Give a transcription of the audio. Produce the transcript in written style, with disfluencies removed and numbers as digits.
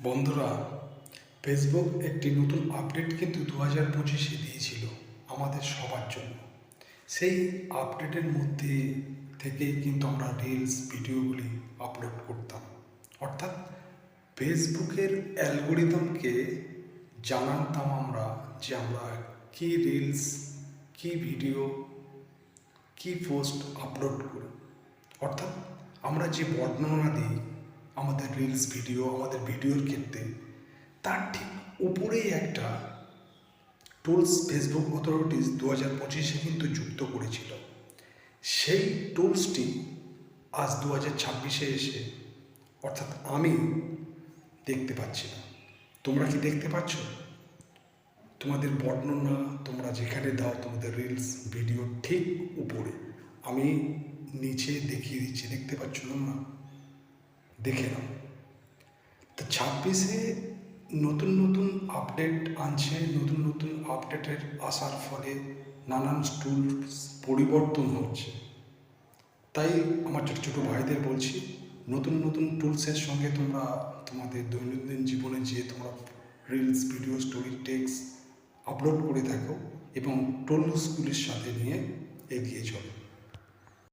বন্ধুরা, ফেসবুক একটি নতুন আপডেট কিন্তু 2025-এ দিয়েছিল আমাদের সবার জন্য। সেই আপডেটের মধ্যে থেকেই কিন্তু আমরা রিলস ভিডিওগুলি আপলোড করতাম। অর্থাৎ ফেসবুকের অ্যালগোরিদমকে জানাতাম আমরা যে আমরা কী রিলস, কী ভিডিও, কী পোস্ট আপলোড করি। অর্থাৎ আমরা যে বর্ণনা দিই আমাদের রিলস ভিডিও, আমাদের ভিডিওর ক্ষেত্রে, তার ঠিক উপরেই একটা টুলস ফেসবুক অথরিটিস 2025-এ কিন্তু যুক্ত করেছিল। সেই টুলসটি আজ 2026-এ এসে, অর্থাৎ আমি দেখতে পাচ্ছি না। তোমরা কি দেখতে পাচ্ছ? তোমাদের বর্ণনা তোমরা যেখানে দাও তোমাদের রিলস ভিডিও ঠিক উপরে, আমি নিচে দেখিয়ে দিচ্ছি, দেখতে পাচ্ছ না? দেখে নাও। তো 26-এ নতুন নতুন আপডেট আনছে। নতুন নতুন আপডেটের আসার ফলে নানান টুলস পরিবর্তন হচ্ছে। তাই আমার ছোটো ছোটো ভাইদের বলছি, নতুন নতুন টুলসের সঙ্গে তোমরা তোমাদের দৈনন্দিন জীবনে যে তোমরা reels video story text upload করে থাকো এবং টুলসগুলির সাথে নিয়ে এগিয়ে চলো।